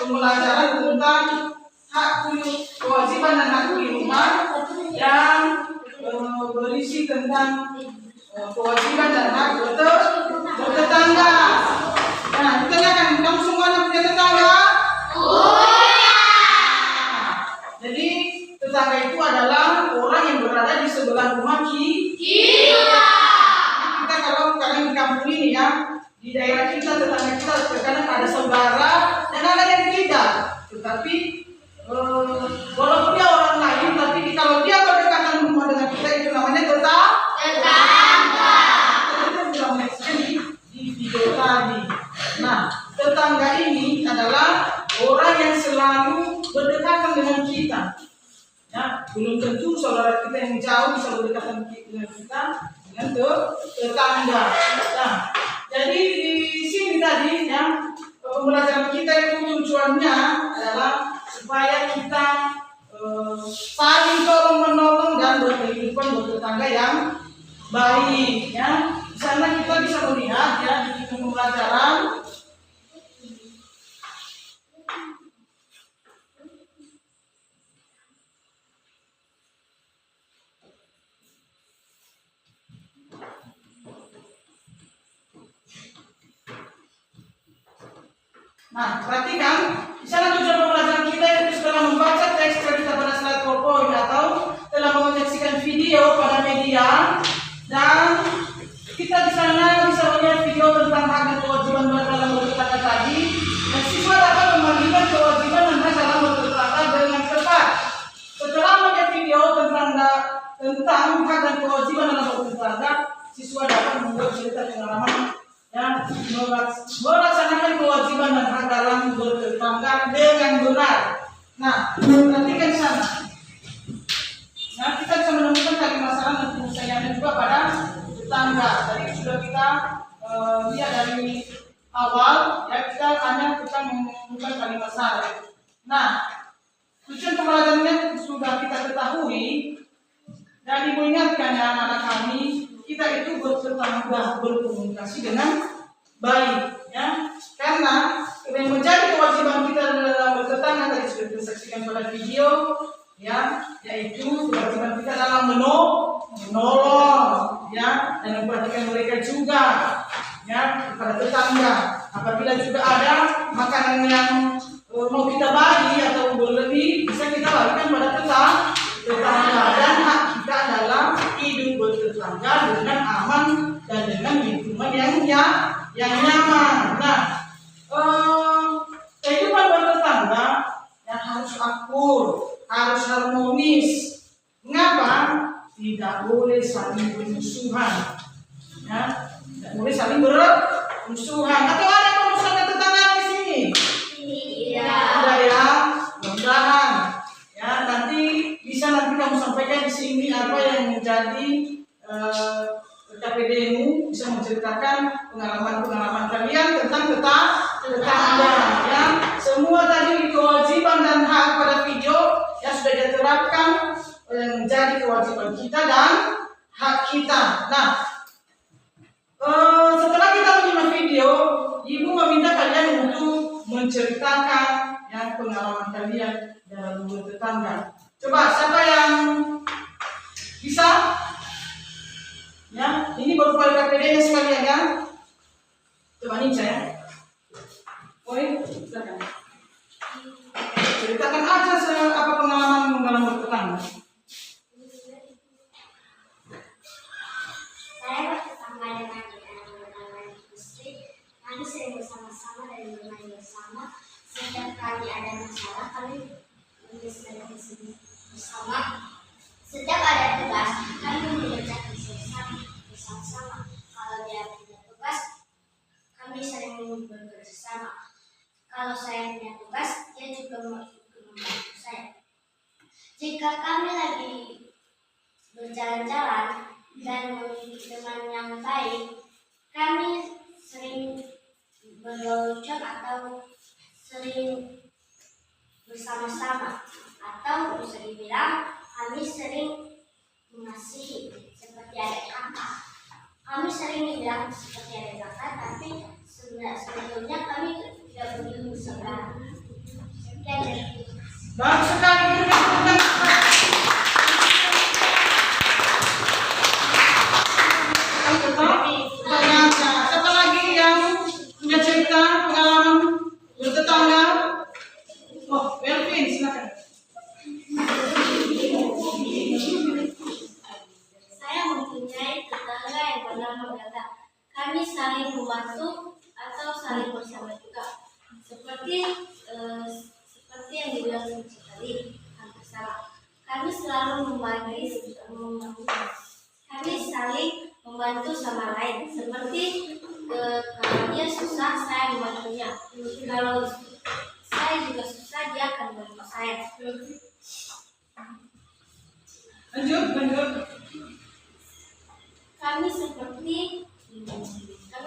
pembelajaran tentang kewajiban dan hak di rumah yang berisi tentang kewajiban dan hak bertetangga. Nah, kita akan kamu semua yang punya tetangga? Jadi tetangga itu adalah orang yang berada di sebelah rumah kita. Kita kalau kalian di kampung ini ya, di daerah kita tetangga kita terkadang ada saudara dan ada yang tidak. Tetapi walaupun dia orang lain, tapi kalau dia berdekatan rumah dengan kita itu namanya tetangga. Kita sudah menyaksikan di video tadi. Nah, tetangga ini adalah orang yang selalu berdekatan dengan kita. Ya, belum tentu saudara kita yang jauh bisa berdekatan dengan kita dengan tetangga. Nah, jadi di sini tadi ya pembelajaran kita itu tujuannya adalah supaya kita saling tolong menolong dan berkehidupan bertetangga yang baik. Ya, di sana kita bisa melihat ya di pembelajaran. Nah, perhatikan di sana tujuan pembelajaran kita itu setelah membaca teks kita pada slide PowerPoint atau telah menyaksikan video pada media, dan kita di sana bisa melihat video tentang hak dan kewajiban dalam bertetangga tadi, dan siswa dapat membagikan kewajiban dan hak dalam bertetangga dengan tepat. Setelah melihat video tentang hak dan kewajiban dalam bertetangga, siswa dapat membuat cerita pengalaman dan melaksanakan kewajiban dan hak dalam bertetangga dengan benar. Nah, perhatikan di sana. Nah, kita bisa menemukan kalimat saran dan penyelesaiannya juga pada tetangga. Tadi sudah kita lihat dari awal, ya kita menemukan kalimat saran. Nah, tujuan pembelajarannya sudah kita ketahui dan Ibu ingatkan ya anak-anak kami, kita itu bertetangga, berkomunikasi dengan baik, ya. Karena yang menjadi kewajiban kita dalam bertetangga tadi sudah kita saksikan pada video, ya, yaitu kewajiban kita dalam menolong, ya, dan memperhatikan mereka juga, ya, kepada tetangga. Apabila juga ada makanan yang mau kita bagi atau berlebih, bisa kita bagikan pada tetangga, dan hak kita dalam hidup bertetangga dengan aman dan dengan lingkungan yang nyaman. Nah, kehidupan bertetangga yang harus akur, harus harmonis. Mengapa? Tidak boleh saling bermusuhan. Ya, tidak boleh saling bermusuhan. Atau ada permusuhan tetangga di sini? Tidak. Ada ya, mudah-mudahan. Ya, nanti kamu sampaikan di sini apa yang menjadi KPD-mu, bisa menceritakan pengalaman kalian tentang tetangga. Ya, semua tadi kewajiban dan hak pada video yang sudah diterapkan menjadi kewajiban kita dan hak kita. Nah, setelah kita menyimak video, Ibu meminta kalian untuk menceritakan yang pengalaman kalian dalam bertetangga. Coba siapa yang bisa? Ya, ini berupa KPD-nya sekalian ya. Coba Nica ya. Oi, silakan. Ceritakan aja apa pengalaman dalam bertetangga. Saya bertetangga dengan anak-anak istri. Kami sering bersama-sama dan bermain bersama. Setiap kali ada masalah, kami menyelesaikan bersama. Setiap ada tugas, kami mengerjakan bersama-sama. Kalau dia punya tugas, kami sering bekerja sama. Kalau saya punya tugas, dia juga membantu saya. Jika kami lagi berjalan-jalan dan memiliki teman yang baik, kami sering berlucu atau sering bersama-sama, atau bisa dibilang kami sering mengasihi seperti adik kakak. Kami sering dibilang seperti adik kakak, tapi sebetulnya kami tidak begitu sebelah. saling membantu atau saling bersama juga. Seperti yang dibilang tadi, hampir sama. Kami selalu kami saling membantu sama lain. Seperti kalau dia susah, saya membantunya. Kalau saya juga susah, dia akan membantu saya. Lanjut. Kami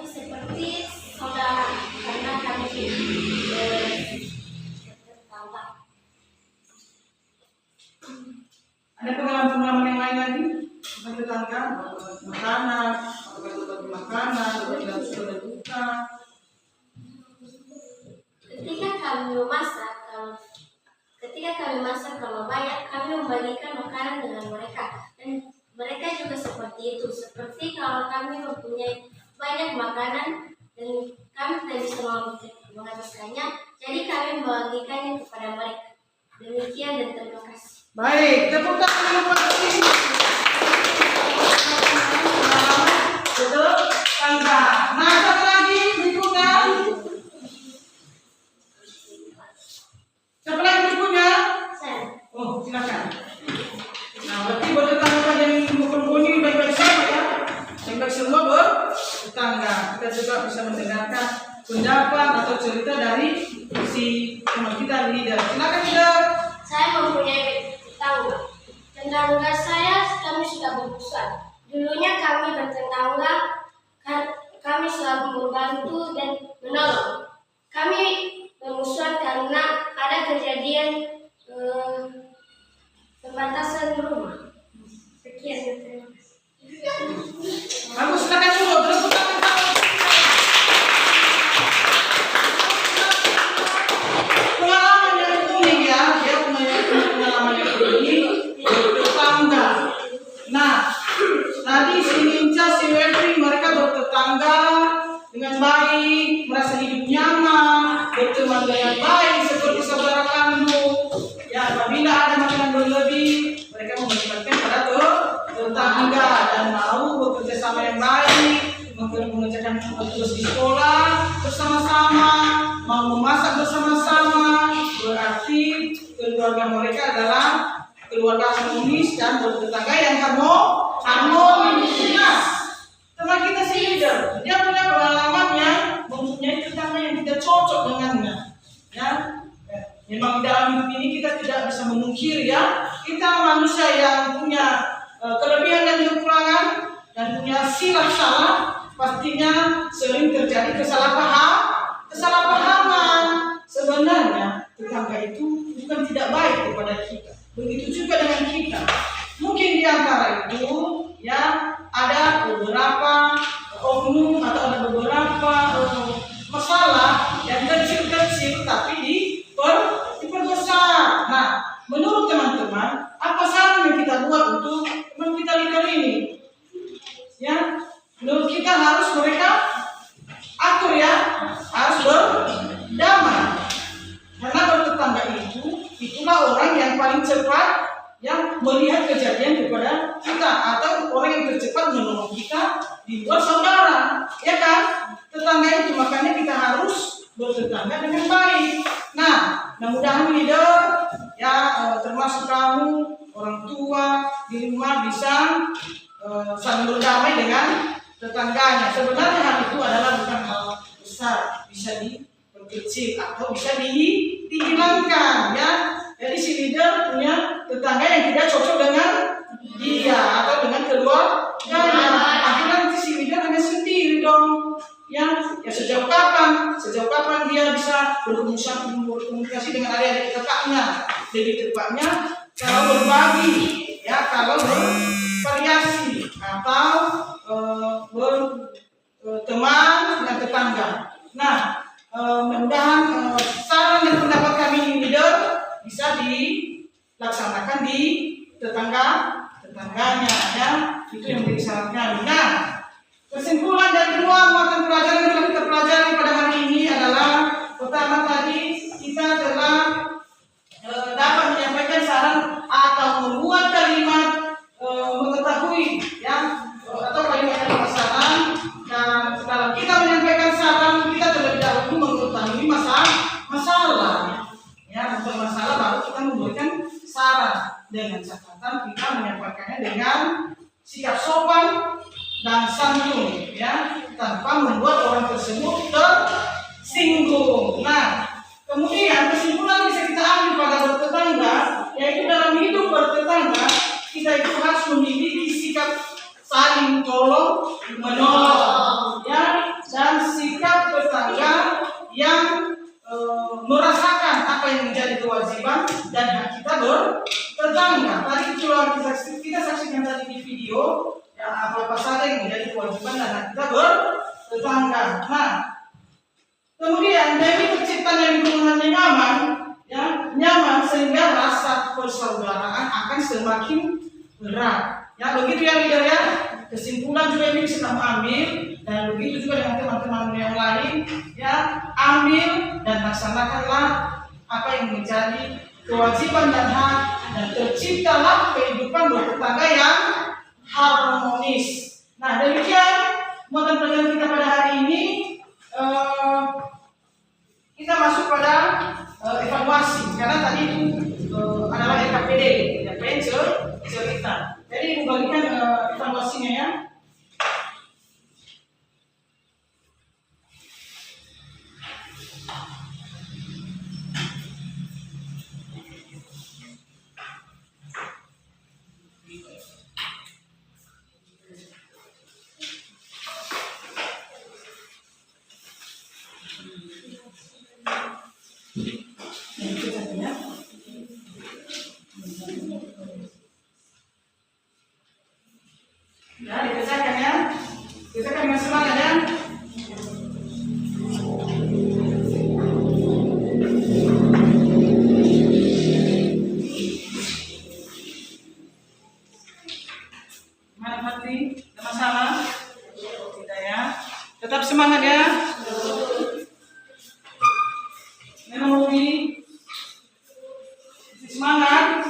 seperti saudara karena kami tetangga. Ada pengalaman-pengalaman yang lain lagi? Tentang tetangga, makanan, apakah berbagi makanan, berbagi dalam suka dan duka. Ketika kami masak kalau banyak, kami membagikan makanan dengan mereka, dan mereka juga seperti itu. Seperti kalau kami mempunyai banyak makanan dan kami tidak bisa menghabiskannya, jadi kami membagikannya kepada mereka. Demikian dan terima kasih. Baik, tepuk tangan untuk ini. Tetangga. Nah, satu lagi berikutnya. Siapa lagi berikutnya? Saya. Oh, silakan. Nah, berarti bertetangga yang berbunyi baik-baik semua ya. Baik-baik semua bertetangga. Kita juga bisa mendengarkan pendapat atau cerita dari si teman kita leader. Silakan leader. Saya mempunyai tetangga saya, kami sudah berusaha. Dulunya kami bertetangga, kami selalu membantu dan menolong. Kami bermusuhan karena ada kejadian pembatasan rumah. Sekian, terima kasih. Bagus, silakan dulu. Terus pengalaman yang unik ya, dia punya pengalaman yang unik bertetangga. Nah, tadi si Ninja, si Webri, mereka bertetangga dengan baik, merasa hidup nyaman, berteman dengan baik seperti saudara kandung. Ya, apabila ada makanan berlebih, mereka membagi-bagikan pada tetangga dan mau bekerja sama yang baik, mengerjakan tugas di sekolah bersama-sama, mau memasak bersama-sama. Berarti keluarga mereka adalah keluarga harmonis dan bertetangga yang harmonis. Nah, teman kita si leader, dia punya pengalaman yang mempunyai tetangga yang tidak cocok dengannya. Ya, memang di dalam hidup ini kita tidak bisa memungkiri ya, kita manusia yang punya kelebihan dan kekurangan dan punya silap salah, pastinya sering terjadi kesalahpahaman. Sebenarnya tetangga itu bukan tidak baik kepada kita. Begitu juga dengan kita. Mungkin di antara itu ya ada beberapa oknum atau ada beberapa masalah yang kecil-kecil tapi diperbesar. Nah, menurut teman-teman, apa saran yang kita buat untuk teman kita leader ini? Ya, menurut kita harus mereka akur ya, harus berdamai. Karena bertetangga itulah orang yang paling cepat yang melihat kejadian kepada kita atau orang yang tercepat menolong kita di luar saudara, ya kan? Tetangga itu, makanya kita harus bertetangga dengan baik. Nah, mudah-mudahan leader ya termasuk kamu orang tua di rumah bisa saling berdamai dengan tetangganya. Sebenarnya hal itu adalah bukan hal besar, bisa diperkecil atau bisa dihilangkan ya. Jadi si leader punya tetangga yang tidak cocok dengan dia atau dengan keluarganya. Akhirnya nanti si leader hanya sendiri dong. Ya sejauh kapan dia bisa berkomunikasi dengan adik-adik kakaknya. Lebih tepatnya kalau berbagi, ya kalau bervariasi atau berteman dengan tetangga. Nah, mudah-mudahan saran dan pendapat kami leader bisa dilaksanakan di tetangganya ya. Itu yang menjadi saran kami. Nah, kesimpulan dari dua muatan pelajaran yang telah kita pelajari pada hari ini adalah pertama tadi kita telah dapat menyampaikan saran atau membuat kalimat mengetahui ya atau kalimat saran dan dalam dan santun, ya, tanpa membuat orang tersebut tersinggung. Nah, kemudian kesimpulan bisa kita ambil pada bertetangga, yaitu dalam hidup bertetangga kita itu harus memiliki sikap saling tolong menolong, ya, dan sikap tetangga yang merasakan apa yang menjadi kewajiban dan hak kita bertetangga. Tadi kita saksikan tadi di video, ya, apa saja yang menjadi kewajiban dan hak kita bertetangga. Nah, kemudian demi terciptanya lingkungan yang nyaman, ya, nyaman sehingga rasa persaudaraan akan semakin erat. Ya, begitu ya leader ya. Kesimpulan juga ini bisa kamu ambil, dan begitu juga dengan teman-teman yang lain, ya, ambil dan laksanakanlah apa yang menjadi kewajiban dan hak, dan terciptalah kehidupan bertetangga yang harmonis. Nah, demikian modal pelajaran kita pada hari ini. Kita masuk pada evaluasi, karena tadi itu adalah RKPD, ya, cerita. Jadi ibu bagikan evaluasinya ya. Ya, dikerjakan ya. Kerjakan dengan semangat ya. Semangat hati, sama-sama. Tidak ya. Tetap semangat ya. Memori. Semangat.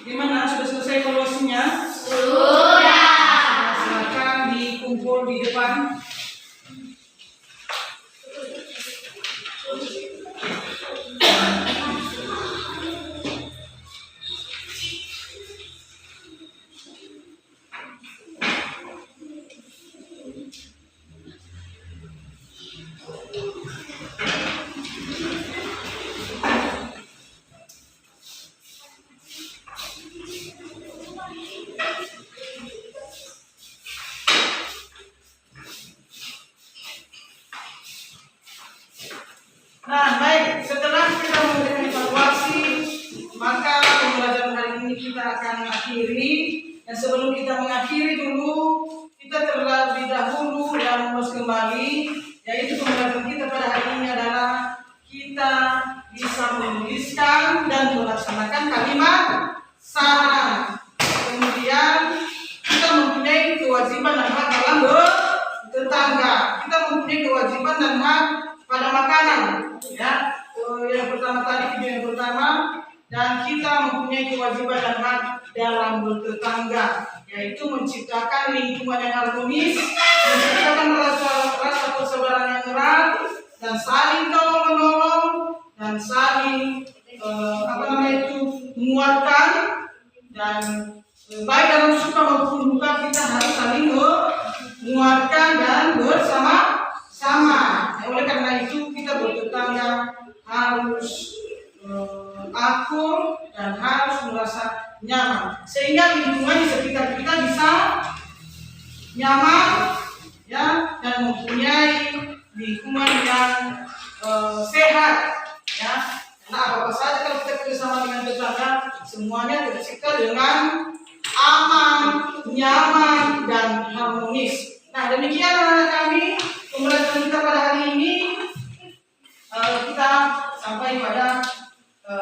Gimana? Sudah selesai evaluasinya? Sudah. Silakan dikumpul di depan. Nah, baik, setelah kita memberikan evaluasi, maka pembelajaran hari ini kita akan akhiri. Dan sebelum kita mengakhiri dulu, kita terlebih dahulu yang harus kembali, yaitu pembelajaran kita pada hari ini adalah kita bisa menuliskan dan melaksanakan kalimat saran. Kemudian kita mempunyai kewajiban dan hak dalam bertetangga. Kita mempunyai kewajiban dan hak pada makanan, ya. Yang pertama tadi, video yang pertama, dan kita mempunyai kewajiban dan hak dalam bertetangga, yaitu menciptakan lingkungan yang harmonis, menciptakan rasa persaudaraan yang erat, dan saling tolong menolong, dan saling menguatkan, dan baik dalam suka maupun duka kita harus saling menguatkan dan bersama-sama. Oleh karena itu kita bertetangga harus akur dan harus merasa nyaman. Sehingga lingkungan di sekitar kita bisa nyaman, ya, dan mempunyai lingkungan yang sehat, ya. Nah, apa saja kalau kita bersama dengan tetangga, semuanya tercipta dengan aman, nyaman, dan harmonis. Nah, demikian anak-anak kami pembelajaran kita pada hari ini. Kita sampai pada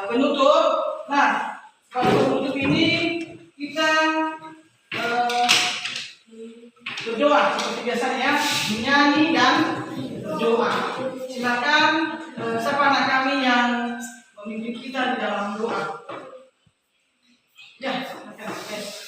penutup. Nah, pada penutup ini kita berdoa seperti biasanya, menyanyi dan berdoa. Silakan siapa anak kami yang memimpin kita di dalam doa. Ya, silakan. Yes.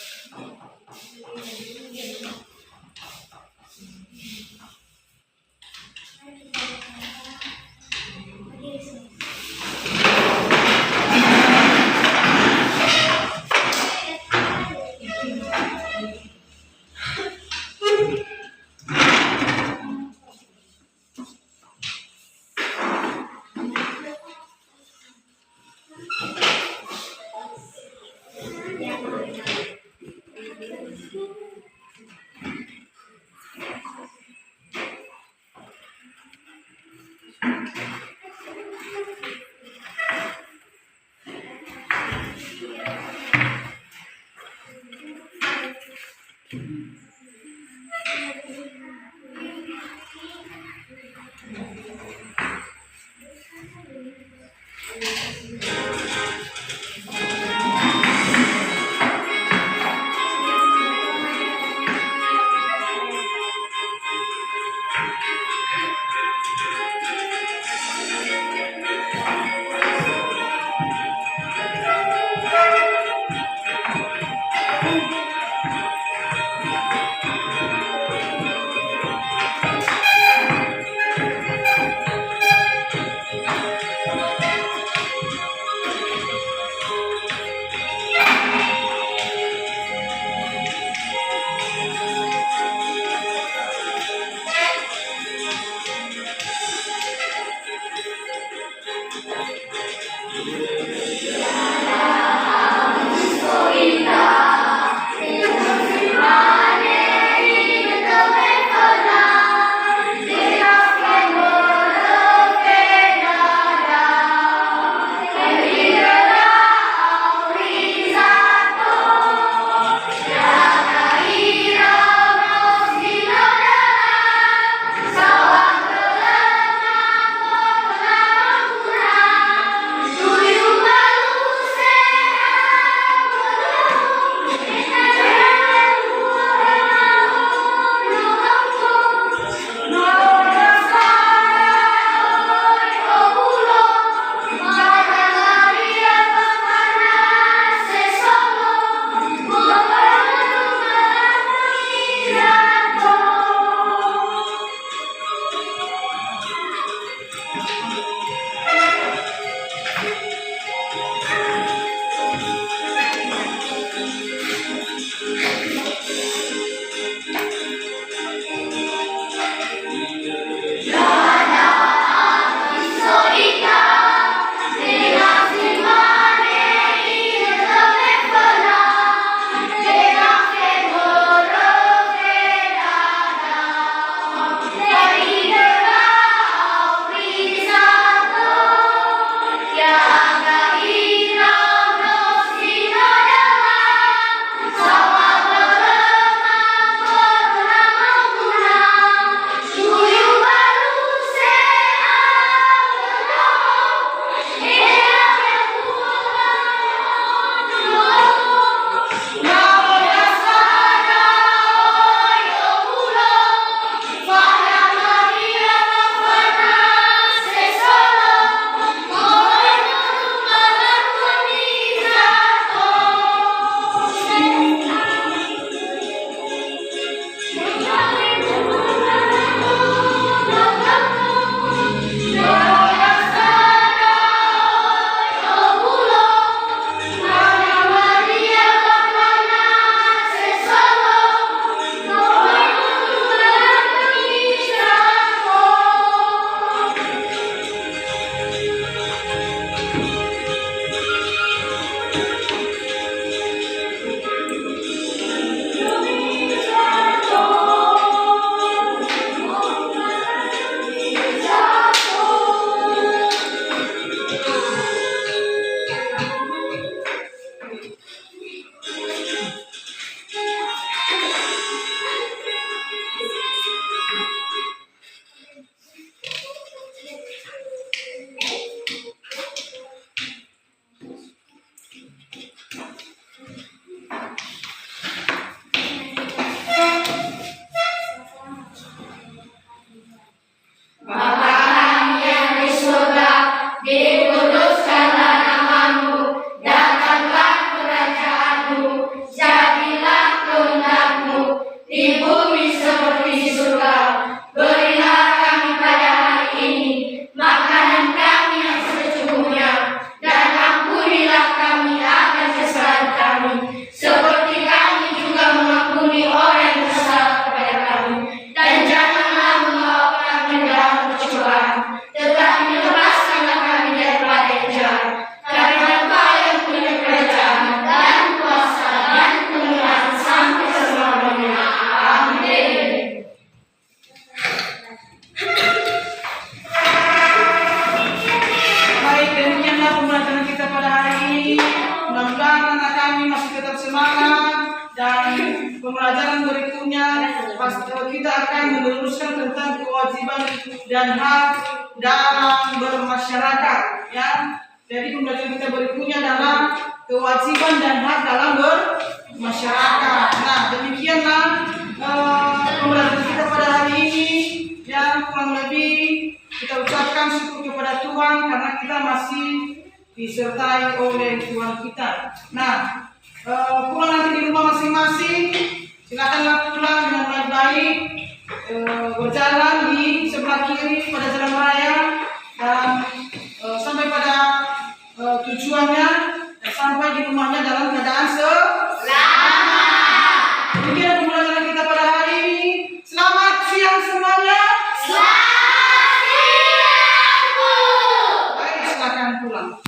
bersemangat dan pembelajaran berikutnya kita akan meneruskan tentang kewajiban dan hak dalam bermasyarakat, ya. Jadi pembelajaran kita berikutnya adalah kewajiban dan hak dalam bermasyarakat. Nah, demikianlah pembelajaran kita pada hari ini. Yang kurang lebih kita ucapkan syukur kepada Tuhan karena kita masih disertai oleh Tuhan kita. Nah, pulang nanti di rumah masing-masing, silakanlah pulang dengan baik-baik, berjalan di sebelah kiri pada jalan raya dan sampai pada tujuannya dan sampai di rumahnya dalam keadaan selamat. Demikian pembelajaran kita pada hari ini. Selamat siang semuanya. Selamat siang, Bu. Baik, silakan pulang.